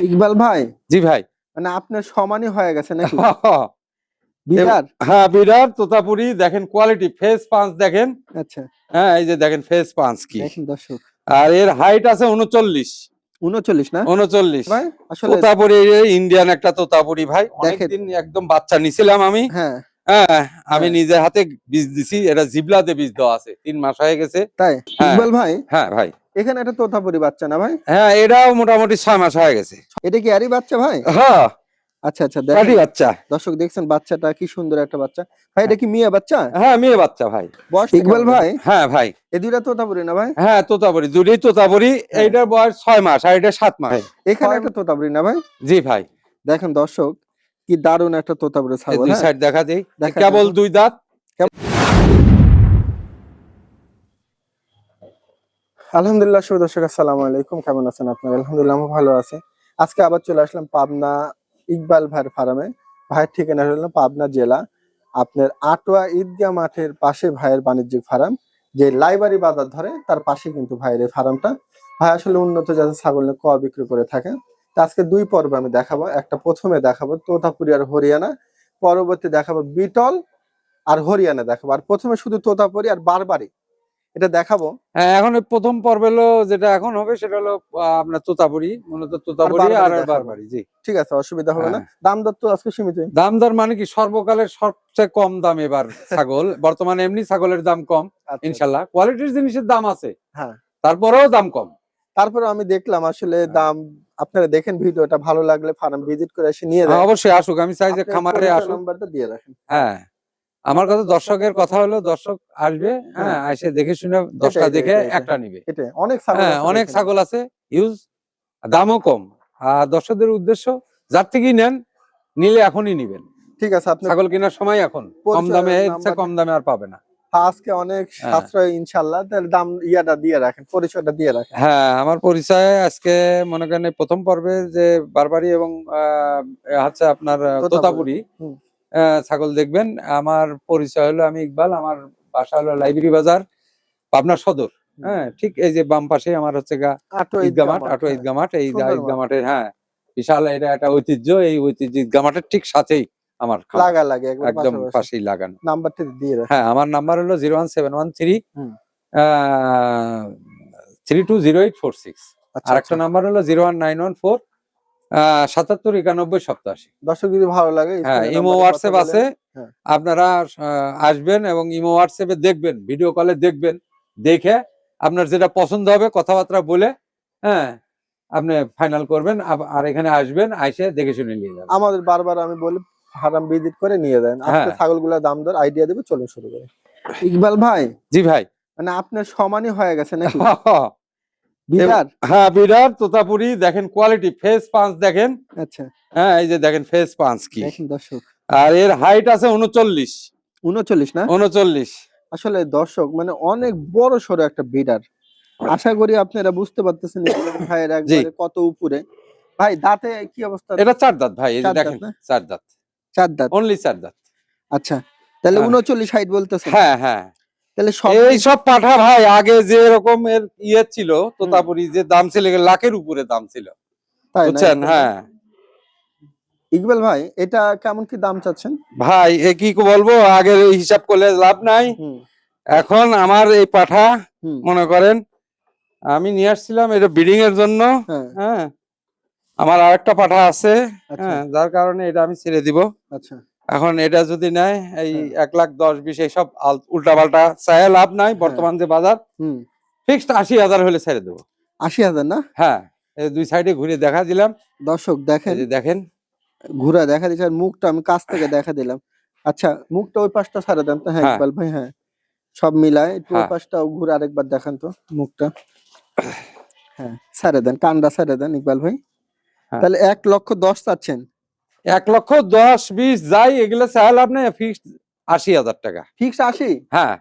ইকবাল ভাই, জি ভাই। মানে আপনার সমানই হয়ে গেছে নাকি? বিরাট। হ্যাঁ, বিরাট তোতাপুরি দেখেন, কোয়ালিটি ফেস পাঁচ দেখেন। আচ্ছা, হ্যাঁ, এই যে দেখেন ফেস পাঁচ কি। দেখেন দর্শক, আর এর হাইট আছে 39। 39 না 39 ভাই? আসলে তোতাপুরি, ইন্ডিয়ান একটা তোতাপুরি ভাই। দেখেন, অনেকদিন একদম বাচ্চা নিছিলাম আমি। হ্যাঁ হ্যাঁ, আমি হ্যাঁ, নিজে হাতে বীজ দিছি। এটা জিবলাতে বীজ দেওয়া আছে, 3 মাস হয়ে গেছে। তাই? হ্যাঁ ইকবাল ভাই, হ্যাঁ ভাই। এখানে একটা তোতাপুরি বাচ্চা না ভাই? হ্যাঁ, এটাও মোটামুটি 6 মাস হয়ে গেছে। এটা কি আরই বাচ্চা ভাই? হ্যাঁ, আচ্ছা আচ্ছা, পাটি দেখেন বাচ্চা। দর্শক, দেখছেন বাচ্চাটা কি সুন্দর একটা বাচ্চা ভাই। এটা কি মেয়ে বাচ্চা? হ্যাঁ, মেয়ে বাচ্চা ভাই। বয়স ইকবাল ভাই, হ্যাঁ ভাই। এই দুইটা তোতাপুরি না ভাই? হ্যাঁ, তোতাপুরি, দুটোই তোতাপুরি। হ্যাঁ। এইটার বয়স 6 মাস আর এটা 7 মাস। এখানে একটা তোতাপুরি না ভাই? জি ভাই। দেখেন দর্শক, কি দারুণ একটা তোতাপুরি এই ছাগল। দুই হ্যাঁ, সাইড দেখা দেই। দেখা কেবল দেখো। 2 দাঁত। আলহামদুলিল্লাহ, শুভ দর্শক, আসসালামু আলাইকুম। কেমন আছেন আপনারা? আলহামদুলিল্লাহ, আমি ভালো আছি। আজকে আবার চলে আসলাম পাবনা ইকবাল ভাইয়ের ফার্মে। ভাইয়ের ঠিকানা হলো পাবনা জেলা, আপনার আটোয়া ঈদগাহ মাঠের পাশে ভাইয়ের বাণিজ্যিক ফার্ম। যে লাইব্রেরি বাজার ধরে তার পাশে কিন্তু ভাইয়ের এই ফার্মটা। ভাই আসলে উন্নত জাতের ছাগল নিয়ে ক্রয় বিক্রি করে থাকে। তো আজকে দুই পর্বে আমি দেখাবো। একটা প্রথমে দেখাবো তোতাপুরি আর হরিয়ানা, পরবর্তী দেখাবো বিটল আর হরিয়ানা দেখাবো, আর প্রথমে শুধু তোতাপুরি আর বারবারি এটা দেখাবো। হ্যাঁ, এখন ওই প্রথম পর্ব হলো, যেটা এখন হবে সেটা হলো আপনার তোতাপুরি, মূলত তোতাপুরি বারবারি আর দেখাবো। বারবারি। জি, ঠিক আছে, অসুবিধা হবে না। হ্যাঁ। দাম দর তো আজকে সীমিত। দাম দর মানে কি, সর্বকালের সবচেয়ে কম দাম এবার ছাগল। বর্তমানে এমনি ছাগলের দাম কম, আচ্ছা, ইনশাল্লাহ। কোয়ালিটির জিনিসের দাম আছে, হ্যাঁ। তারপরেও দাম কম। তারপরে আমি দেখলাম আসলে হ্যাঁ। দাম, আপনারা দেখেন ভিডিওটা, ভালো লাগলে ফার্ম ভিজিট করে এসে নিয়ে হ্যাঁ, যান। অবশ্যই আসুক, আমি চাই যে আপনার খামারে পরিচয় আসুক। নাম্বারটা দিয়ে রাখেন। হ্যাঁ, আমার কথা দর্শকের কথা হলো, দর্শক আসবে, হ্যাঁ, এসে দেখে শুনে 10টা এটাই, দেখে এটাই, একটা নিবে। এটাই। অনেক ছাগল হ্যাঁ, আছে অনেক দেখেন। ছাগল আছে, ইউজ, দামও কম। আর দর্শকদের উদ্দেশ্য, যার থেকেই নেন, নিলে এখনই নিবেন। ঠিক আছে, আপনি ছাগল কেনার সময় এখন কম পরিচয় দামে, এর চেয়ে নাম্বারটা কম দামে আর পাবে না। আজকে অনেক হ্যাঁ। সাশ্রয় ইনশাল্লাহ। তাহলে দাম ইয়াটা দিয়ে রাখেন, পরিচয়টা দিয়ে রাখেন। হ্যাঁ, আমার পরিচয় আজকে মনে করেন এই প্রথম পর্বে যে বারবারি এবং হচ্ছে আপনার তোতাপুরি হুম, ছাগল দেখবেন। আমার পরিচয় হলো, আমি ইকবাল, আমার বাসা হলো লাইব্রেরি বাজার, পাবনা সদর। হ্যাঁ, ঠিক এই যে বাম পাশে আমার হচ্ছে আটো ঈদগাহ মাঠ, মাঠ, আটোয়া হ্যাঁ। ঈদগাহ মাঠ। এই সুন্দর ঈদগাহ মাঠ। মাঠের, হ্যাঁ, বিশাল এটা একটা ঐতিহ্য। এই ঐতিহ্য ঈদগাহ মাঠের ঠিক সাথেই আমার খামার, লাগে একবার একদম পাশাপাশি। পাশেই লাগানো। নাম্বারটা দিয়ে রাখেন। হ্যাঁ, আমার নাম্বার হলো 01713 হুম, 320846। আচ্ছা আর একটা আচ্ছা। নাম্বার হলো 01914 779187। দর্শক যদি ভালো লাগে হ্যাঁ, স্ক্রিনে ইমো নাম্বারে কথা হোয়াটসঅ্যাপ বলে। আছে। হ্যাঁ, আপনারা আসবেন এবং ইমো হোয়াটসঅ্যাপে দেখবেন, ভিডিও কলে দেখবেন। দেখে আপনার যেটা পছন্দ হবে কথাবার্তা বলে, হ্যাঁ, আপনি ফাইনাল করবেন। আর এখানে আসবেন, আইসে দেখে শুনে নিয়ে যাবেন। আমাদের বারবার আমি বলি ফার্ম ভিজিট করে নিয়ে যান। আজকে হ্যাঁ। ছাগলগুলোর দাম দর আইডিয়া দেবো, চলুন শুরু করি। ইকবাল ভাই, জি ভাই। মানে আপনার সমানই হয়ে গেছে নাকি? বিরাট। হ্যাঁ, বিরাট তোতাপুরি দেখেন, কোয়ালিটি ফেস পাঁচ দেখেন। আচ্ছা, হ্যাঁ, এই যে দেখেন ফেস পাঁচ কি। দেখেন দর্শক, আর এর হাইট আছে 39। 39 না? 39। আসলে দর্শক, মানে অনেক বড় সড়ো একটা বিডার। আশা করি আপনারা বুঝতে পারতেছেন ইকবাল ভাইয়ের জি, একবারে কত উপরে। ভাই দাঁতে কি অবস্থা? এটা 4 দাঁত ভাই, এই যে 4 দাঁত দেখেন না? 4 দাঁত, 4 দাঁত। অনলি 4 দাঁত। আচ্ছা, তাহলে হ্যাঁ 39 হাইট বলতেছেন। হ্যাঁ হ্যাঁ। তাহলে সব এই সব পাঠা ভাই আগে যে রকম এর ইয়ে ছিল, তোতাপুরি যে দাম ছিল, লাখের উপরে দাম ছিল, তাই না? বুঝছেন? হ্যাঁ ইকবাল ভাই, এটা কেমন কি দাম চাচ্ছেন? ভাই, এ কি বলবো, আগের এই হিসাব করলে লাভ নাই। হুম, এখন আমার এই পাঠা, হুম, মনে করেন আমি নিয়ে আসছিলাম এটা ব্রিডিং এর জন্য। হ্যাঁ, হ্যাঁ, আমার আরেকটা পাঠা আছে, আচ্ছা হ্যাঁ, যার কারণে এটা আমি ছেড়ে দিব। আচ্ছা। এখন এটা যদি নেয়, এই হ্যাঁ, 1,10,20 এইসব উল্টা পাল্টা চায় লাভ নাই। হ্যাঁ, বর্তমান যে বাজার, হুম। ফিক্সড 80,000 হলে ছেড়ে দেবো। 80,000 না? হ্যাঁ, এই দুই সাইডে ঘুরে দেখা দিলাম। দর্শক এই দেখেন, যে দেখেন। ঘুরা দেখা দিচ্ছে, আর মুখটা আমি কাছ থেকে দেখা দিলাম। আচ্ছা, মুখটা ওই পাশটা ছাড়া দেন তো। হ্যাঁ হ্যাঁ ইকবাল ভাই, হ্যাঁ, সব মিলায় একটু ওই হ্যাঁ পাশটাও ঘুরে আরেকবার দেখান তো মুখটা। হ্যাঁ, ছাড়ে দেন, কানটা ছাড়ে দেন ইকবাল ভাই। হ্যাঁ। তাহলে 1,10,000 চাচ্ছেন? 1,10,20 যাই, এগুলো চাই লাভ নেই। ফিক্সড 80,000 টাকা। ফিক্স 80? হ্যাঁ,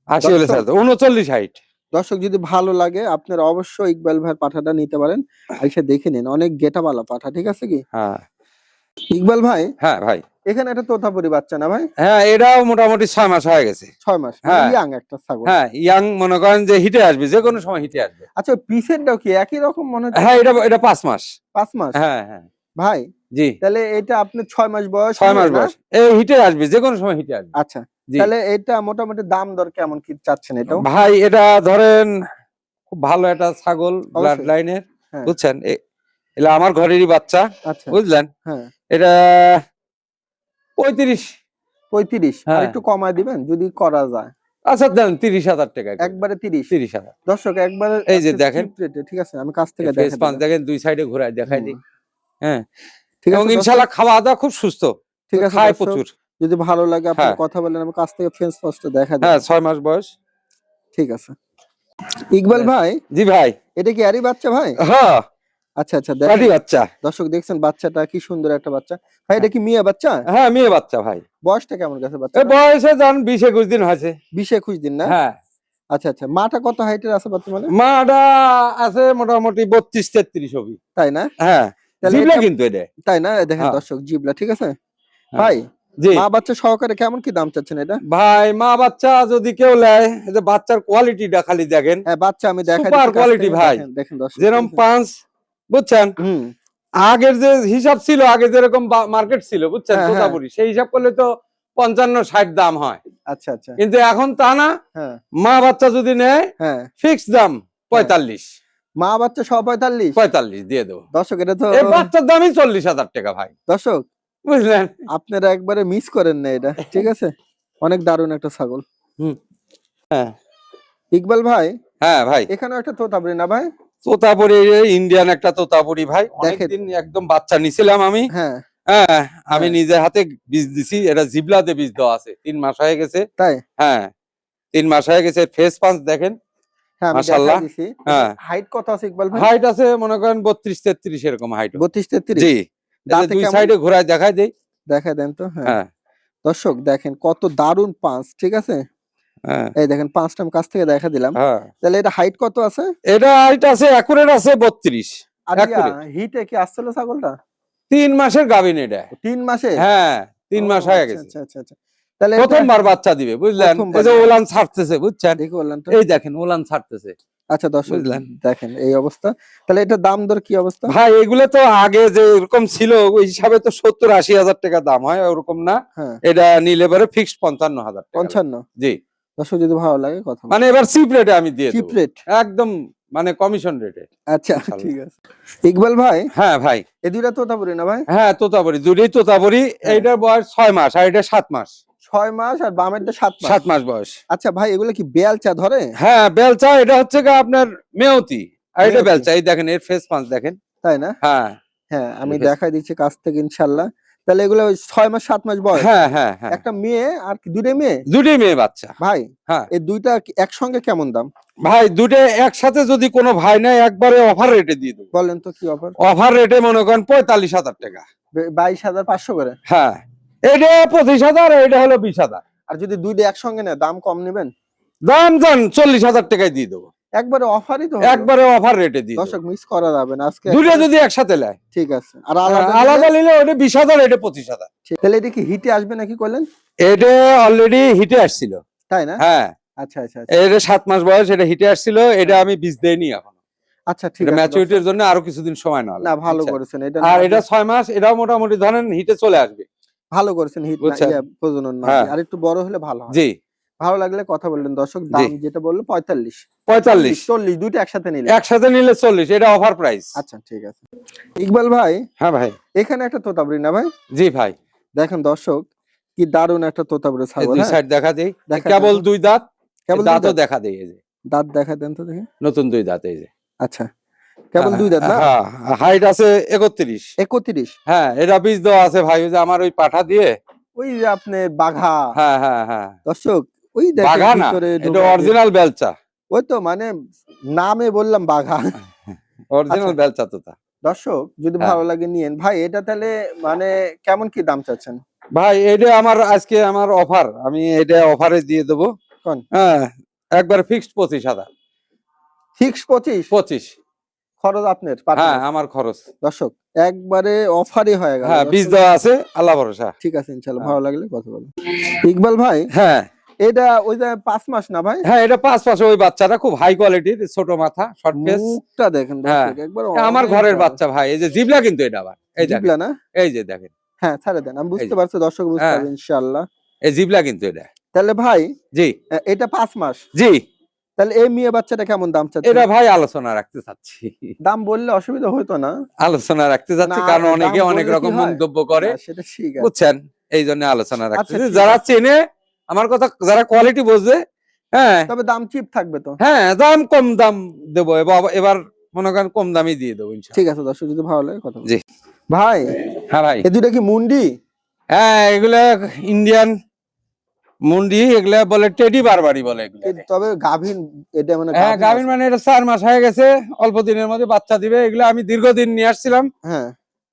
80 হলে ছেড়ে দেবো। 39 হাইট। দর্শক যদি ভালো লাগে আপনারা অবশ্যই ইকবাল ভাইয়ের পাঠাটা নিতে পারেন। আইসা দেখে নিন, অনেক গেটাবালা পাঠা, ঠিক আছে কি? হ্যাঁ, ইকবাল ভাই, হ্যাঁ ভাই, এখানে একটা তোতাপুরি বাচ্চা না ভাই? হ্যাঁ এটাও মোটামুটি 6 মাস হয়ে গেছে। 6 মাস, হ্যাঁ ইয়াং একটা ছাগল। হ্যাঁ, ইয়াং মনে করেন যে হিটে আসবে, যে কোনো সময় হিটে আসবে। আচ্ছা, পিসেরটাও কি একই রকম মনে হচ্ছে? হ্যাঁ, এটা 5 মাস। 5 মাস? হ্যাঁ হ্যাঁ। ভাই জি, তাহলে এটা আপনি 6 মাস বয়স 6 মাস না? বয়স, এই হিটে আসবে, যে কোনো সময় হিটে আসবে। আচ্ছা, জি তাহলে এটা মোটামুটি দাম দর কেমন কি চাচ্ছেন এটাও? ভাই, এটা ধরেন খুব ভালো একটা ছাগল, ব্লাড অবশ্যই। লাইনের, হ্যাঁ। বুঝছেন? এটা আমার ঘরেরই বাচ্চা, আচ্ছা। বুঝলেন? হ্যাঁ। এটা 35। 35 আর হ্যাঁ, একটু কমায় দিবেন যদি করা যায়। আচ্ছা দেন 30,000 টাকা। একবারে 30? 30,000। দর্শক একবারে এই যে আজকে দেখেন, চিপ রেটে, ঠিক আছে? আমি কাছ থেকে ফেস দেখাই পাঁচ দিলাম। দেখেন, দুই সাইডে ঘোরায় দেখাই হুম। দিই। হ্যাঁ, ঠিক এবং আছে দর্শক, ইনশাআল্লাহ খাওয়া দাওয়া খুব সুস্থ, ঠিক আছে খায় দর্শক, প্রচুর। যদি ভালো লাগে আপনার হ্যাঁ কথা বলেন, আমি কাছ থেকে ফেন্স পোস্ট দেখা হ্যাঁ, দিলাম। 6 মাস বয়স। ঠিক আছে। ইকবাল ভাই, জি ভাই। এটা কি আরই বাচ্চা ভাই? হ্যাঁ, আচ্ছা আচ্ছা, পাটি দেখেন বাচ্চা। দর্শক, দেখছেন বাচ্চাটা কি সুন্দর একটা বাচ্চা। ভাই এটা কি মেয়ে বাচ্চা? হ্যাঁ, মেয়ে বাচ্চা ভাই। বয়সটা কেমন গেছে এই বাচ্চাটা? বয়সে যান 20-21 দিন হয়েছে। 20-21 দিন না? হ্যাঁ, আচ্ছা আচ্ছা, মাটা কত হাইটের আছে বর্তমানে? মাটা আছে মোটামুটি 32-33 হবে। তাই না? হ্যাঁ, তাহলে জিবলা এটা, কিন্তু এটা। তাই না? দেখেন হ্যাঁ, দর্শক, জিবলা, ঠিক আছে হ্যাঁ। ভাই। জি মা বাচ্চা সহকারে কেমন কি দাম চাচ্ছেন এটা? ভাই, মা বাচ্চা যদি কেউ নেয়, এই যে বাচ্চার কোয়ালিটিটা খালি দেখেন, হ্যাঁ, বাচ্চা আমি দেখাই সুপার দিচ্ছি কাছ কোয়ালিটি থেকে, ভাই। দেখেন দেখেন দর্শক, যেরকম ঠিক আছে? পাঁচ, বুঝছেন? হুম। আগের যে হিসাব ছিল, আগে যেরকম মার্কেট ছিল, বুঝছেন, হ্যাঁ, হ্যাঁ। তোতাপুরি, সেই হিসাব করলে তো 55-60 দাম হয়, আচ্ছা আচ্ছা। কিন্তু এখন তা না। হ্যাঁ মা বাচ্চা যদি নেয়, হ্যাঁ। ফিক্স দাম 45। মা বাচ্চা সহ 45? 45 দিয়ে দেবো। দর্শক এটা তো, এই বাচ্চার দামই 40,000 টাকা ভাই, দর্শক বুঝলেন? আপনারা একবারে মিস করেন না এটা, ঠিক আছে? অনেক দারুণ একটা ছাগল। হুম। হ্যাঁ ইকবাল ভাই, হ্যাঁ ভাই, এখানেও একটা তোতাপুরি না ভাই? তোতাপুরি, ইন্ডিয়ান একটা তোতাপুরি ভাই, দেখেন। অনেকদিন একদম বাচ্চা নিছিলাম আমি। হ্যাঁ। হ্যাঁ, আমি হ্যাঁ। নিজের হাতে বীজ দিছি, এটা জিবলাতে বীজ দেওয়া আছে, 3 মাস হয়ে গেছে। তাই? হ্যাঁ, 3 মাস হয়ে গেছে। ফেস পাঁচ দেখেন, হ্যাঁ আমি দেখাই মাশাআল্লাহ। দিছি। হ্যাঁ, হাইট কত আছে ইকবাল ভাই? হাইট আছে মনে করেন 32-33 এরকম হাইট। 32-33? জি, এই যে দাঁতে দুই কেমন? সাইডে ঘোরায় দেখাই দেই। দেখাই দেন তো। হ্যাঁ হ্যাঁ দর্শক, দেখেন কত দারুণ পাঁচ, ঠিক আছে? হ্যাঁ এই দেখেন পাঁচটা আমি কাছ থেকে দেখা দিলাম। হ্যাঁ, তাহলে এটা হাইট কত আছে? এটা হাইট আছে, অ্যাকুরেট আছে 32। আর accurate। হিটে কি আসছিল ছাগলটা? 3 মাসের গাভিন এটা। 3 মাসে? হ্যাঁ, 3 মাস ও, হয়ে আচ্ছা গেছে। আচ্ছা আচ্ছা আচ্ছা। তাহলে এটা প্রথমবার বাচ্চা দিবে, বুঝলেন? প্রথমবার এই যে না? ওলান ছাড়তেছে, বুঝছেন? দেখি বললেন তো। এই দেখেন ওলান ছাড়তেছে, আচ্ছা দর্শক, বুঝলেন? দেখেন এই অবস্থা। তাহলে এটা দাম দর কি অবস্থা? ভাই এগুলো তো আগে যে এরকম ছিল, ওই হিসাবে তো 70-80 হাজার টাকা দাম হয়, ওরকম না। হ্যাঁ। এটা নিলে পরে ফিক্সড 55,000 টাকা। 55? জি, দর্শক যদি ভালো লাগে কথা বলবেন। মানে এবার চিপ রেটে আমি দিয়ে চিপ দেবো, রেট? একদম মানে কমিশন রেটে। আচ্ছা ইনশাআল্লাহ। ঠিক আছে। ইকবাল ভাই, হ্যাঁ ভাই, এই দুইটা তোতাপুরি না ভাই? হ্যাঁ তোতাপুরি, দুটোই তোতাপুরি। হ্যাঁ। এইটার বয়স 6 মাস আর এটা 7 মাস। 6 মাস আর বামেরটা 7 মাস? 7 মাস বয়স। আচ্ছা ভাই, এগুলো কি বেলচা ধরে? হ্যাঁ, বেলচা। এটা হচ্ছে গা আপনার মেয়তি, আর এটা মেয়তি? বেলচা। এই দেখেন এর ফেস পাঁচ দেখেন। তাই না? হ্যাঁ হ্যাঁ আমি দেখেছি। দেখাই দিচ্ছি কাছ থেকে ইনশাআল্লাহ। তাহলে এগুলো ওই 6 মাস 7 মাস বয়স? হ্যাঁ হ্যাঁ হ্যাঁ, একটা মেয়ে আর কি দুইটা মেয়ে? দুটোই মেয়ে বাচ্চা। ভাই হ্যাঁ এই দুইটা একসঙ্গে কেমন দাম? ভাই, দুটো একসাথে যদি কোনো ভাই নেয়, একবারে অফার রেটে দিয়ে দেবো। বলেন তো কি অফার? অফার রেটে মনে করেন 45,000 টাকা। 22,500 করে? হ্যাঁ, এটা 25,000, এটা হলো 20,000। আর যদি দুইটা একসঙ্গে নেয় দাম কম নেবেন? দাম যান 40,000 টাকায় দিয়ে দেবো, একবারে অফারই তো হলো। একবারে অফার রেটে দিয়ে দর্শক দেবো। মিস করা যাবে না আজকে। দুটো যদি একসাথে নেয়, ঠিক আছে। আর আলাদা আলাদা নিলে? নিলে ওটা 20,000, এটা 25,000। তাহলে এটা কি হিটে আসবে নাকি করলেন? এটা অলরেডি হিটে আসছিল। তাই না? হ্যাঁ, আচ্ছা আচ্ছা আচ্ছা। এটা 7 মাস বয়স, এটা হিটে আসছিল। এটা আমি বীজ দেইনি এখন, আচ্ছা ঠিক এটা আছে। ম্যাচুরিটির জন্য আরো কিছুদিন সময় নেওয়া না লাগবে, ভালো বুঝছেন? করেছেন এটা। আর এটা 6 মাস, এটাও মোটামুটি ধরেন হিটে চলে আসবে। ভালো করেছেন হিট না, বুঝছেন? প্রজনন না হ্যাঁ। দিয়ে। আর একটু বড় হলে ভালো হয়। জি, ভালো লাগলে কথা বললেন দর্শক। দাম যেটা বললো 45, 45 40 দুইটা একসাথে নিলে? একসাথে নিলে 40, এটা অফার প্রাইস। আচ্ছা ঠিক আছে। ইকবাল ভাই, হ্যাঁ ভাই। এখানে একটা তোতাপুরি না ভাই? জি ভাই, দেখেন দর্শক, কি দারুণ একটা তোতাপুরি এই ছাগল। দুই হ্যাঁ সাইড দেখা দেই, দেখা কেবল দেন তো। 2 দাঁত, কেবল দুই দাঁতও দাঁত? দেখা দেই, এই যে দাঁত দেখা দেন তো দেখি। নতুন 2 দাঁত, এই যে। আচ্ছা, কেবল দুই দাঁত না? হ্যাঁ, হাইট আছে 31। 31? হ্যাঁ, এটা বীজ দেওয়া আছে ভাই, ওই যে আমার ওই পাঠা দিয়ে। ওই যে আপনি বাঘা। হ্যাঁ হ্যাঁ হ্যাঁ, দর্শক ওই দেখেন বাঘা না, ভিতরে এটা ঢুকাই দিয়ে- অরিজিনাল বেলচা। ওই তো মানে নামে বললাম বাঘা। অরিজিনাল আচ্ছা। বেলচা তোতা। দর্শক যদি হ্যাঁ। ভালো লাগে নিয়েন ভাই। এটা তাহলে মানে কেমন কি দাম চাচ্ছেন? ভাই এটা আমার আজকে আমার অফার, আমি এটা অফারে দিয়ে দেবো। কোন? হ্যাঁ, একবার ফিক্সড 25,000। ফিক্স 25? 25। খরচ আপনার হ্যাঁ আমার খরচ। দর্শক একবারে অফারই হয়ে গেল। হ্যাঁ বীজ দেওয়া আছে, আল্লাহ ভরসা। ঠিক আছে ইনশাআল্লাহ, হ্যাঁ। ভালো লাগলে কথা বলবো। ইকবাল ভাই হ্যাঁ এটা ওই যে 5 মাস না ভাই? হ্যাঁ এটা 5 মাসে, ওই বাচ্চাটা খুব হাই কোয়ালিটির, ছোট মাথা, শর্ট ফেস। মুখটা দেখেন হ্যাঁ দর্শক একবার আমার ঘরের বাচ্চা ভাই, এই যে জিবলা কিন্তু এটা আবার, এই দেখেন, জিবলা না? এই যে দেখেন, হ্যাঁ ছাড়ে দেন, আমি এই বুঝতে যে। পারছি, দর্শক বুঝতে হ্যাঁ। পারবে ইনশাআল্লাহ। এই জিবলা কিন্তু এটা। তাহলে ভাই জি এটা 5 মাস, জি। তাহলে এই মেয়ে বাচ্চাটা কেমন দাম চাচ্ছেন? এটা ভাই আলোচনা রাখতে চাচ্ছি, দাম বললে অসুবিধা হতো না? আলোচনা রাখতে চাচ্ছি, না, কারণ দাম অনেকে অনেক বললে কি রকম হয়? মন্তব্য করে, না, সেটা ঠিক আছে। বুঝছেন, এই জন্য আলোচনা রাখতে আচ্ছা, ঠিক যারা আছে। চেনে আমার কথা, যারা কোয়ালিটি বোঝে। হ্যাঁ তবে দাম চিপ থাকবে তো? হ্যাঁ দাম কম দাম দেবো, এবার মনে করেন কম দামই দিয়ে দেবো ইনশাআল্লাহ। ঠিক আছে দর্শক যদি ভালো লাগে কথা বলবো। জি ভাই হ্যাঁ ভাই। এই দুটো কি মুন্ডি? হ্যাঁ এগুলা ইন্ডিয়ান মুন্ডি, এগুলা বলে টেডি বারবারি বলে এগুলা। তবে গাভীন এটা মানে হ্যাঁ গাভীন গাভীর আছে। মানে এটা 4 মাস হয়ে গেছে, অল্প দিনের মধ্যে বাচ্চা দিবে। এগুলা আমি দীর্ঘদিন নিয়ে আসছিলাম, হ্যাঁ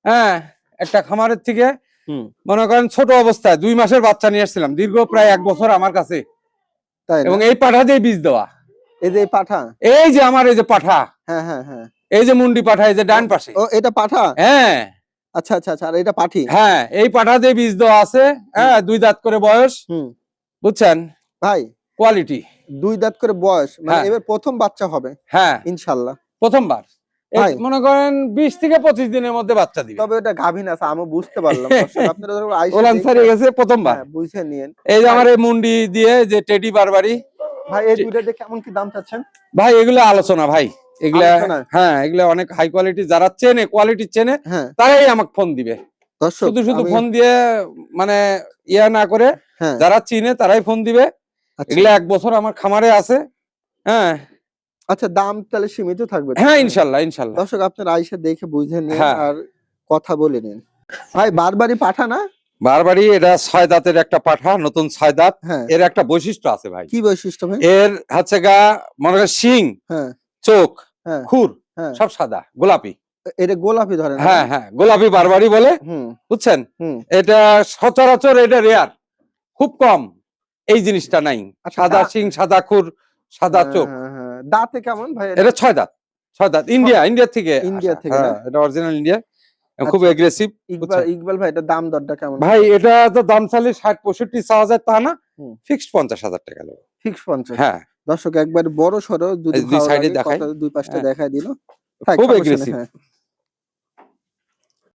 হ্যাঁ একটা খামারের থেকে, হুম মনে করেন ছোট অবস্থায় 2 মাসের বাচ্চা নিয়ে আসছিলাম, দীর্ঘ প্রায় 1 বছর আমার কাছে। তাই এবং না? এই পাঠা দিয়ে বীজ দেওয়া, এই যে এই পাঠা? এই যে আমার এই যে পাঠা, হ্যাঁ হ্যাঁ হ্যাঁ। এই যে মুন্ডি পাঠা, এই যে ডান পাশে। ও এটা পাঠা? হ্যাঁ আচ্ছা আচ্ছা আচ্ছা, আর এটা পাঠি? হ্যাঁ এই পাঠা দিয়ে বীজ দেওয়া আছে। হ্যাঁ 2 দাঁত করে বয়স, হুম। বুঝছেন, ভাই কোয়ালিটি। 2 দাঁত করে বয়স, মানে হ্যাঁ। এবার প্রথম বাচ্চা হবে হ্যাঁ ইনশাআল্লাহ। প্রথমবার। এই ভাই। মনে করেন 20 থেকে 25 দিনের মধ্যে বাচ্চা দিবে। তবে এটা গাভীন আছে আমি বুঝতে পারলাম। দর্শক আপনারা যখন আইসা ওলান দেখে- ছাড়িয়ে গেছে প্রথমবার। হ্যাঁ, বুঝে নিয়েন। এই যে আমার এই মুন্ডি দিয়ে যে টেডি বারবারি। ভাই এই দুইটাতে কেমন কি দাম চাচ্ছেন? ভাই এগুলো আলোচনা ভাই, এগুলা আলোচনা? হ্যাঁ এগুলা অনেক হাই কোয়ালিটি, যারা চেনে কোয়ালিটি চেনে হ্যাঁ তারাই আমাকে ফোন দিবে। দর্শক শুধু শুধু আমি- ফোন দিয়ে মানে ইয়া না করে, হ্যাঁ যারা চিনে তারাই ফোন দিবে। আচ্ছা। এগুলা 1 বছর আমার খামারে আছে। হ্যাঁ আচ্ছা দাম তাহলে সীমিত থাকবে তো? হ্যাঁ ইনশাল্লাহ ইনশাল্লাহ। দর্শক আপনারা আইসা দেখে বুঝে নিন হ্যাঁ। আর কথা বলে নিন। ভাই বারবারই পাঠা না? বারবারই এটা 6 দাঁতের একটা পাঠা, নতুন 6 দাঁত। হ্যাঁ। এর একটা বৈশিষ্ট্য আছে ভাই। কি বৈশিষ্ট্য ভাই? এর হচ্ছে গা মনে করেন শিং, হ্যাঁ চোখ, হ্যাঁ খুর হ্যাঁ। সব সাদা গোলাপি। এটা গোলাপি ধরে না? হ্যাঁ হ্যাঁ গোলাপি বারবারই বলে, হুম বুঝছেন। হুম। এটা সচরাচর, এটা রেয়ার, খুব কম এই জিনিসটা নাই। আচ্ছা, সাদা দা- শিং, সাদা খুর, সাদা চোখ। হ্যাঁ, হ্যাঁ। দাঁতে কেমন ভাই? এটা 6 দাঁত, 6 দাঁত। ইন্ডিয়া থেকে ইন্ডিয়া আসা। থেকে না? হ্যাঁ, এটা অরিজিনাল ইন্ডিয়া, খুব আচ্ছা। এগ্রেসিভ। ইকবাল ভাই এটা দাম দরটা কেমন? ভাই এটা তো দাম চাইলে 60-65 চাওয়া যায় তা না, হুম। ফিক্সড 50,000 টাকা নেবো। ফিক্স 50? হ্যাঁ দর্শক একবার বড় সরো যদি এই দুই ভালো সাইডে লাগে দেখাই। কথা দুই পাশটা হ্যাঁ। দেখায় দিল। খুব aggressive।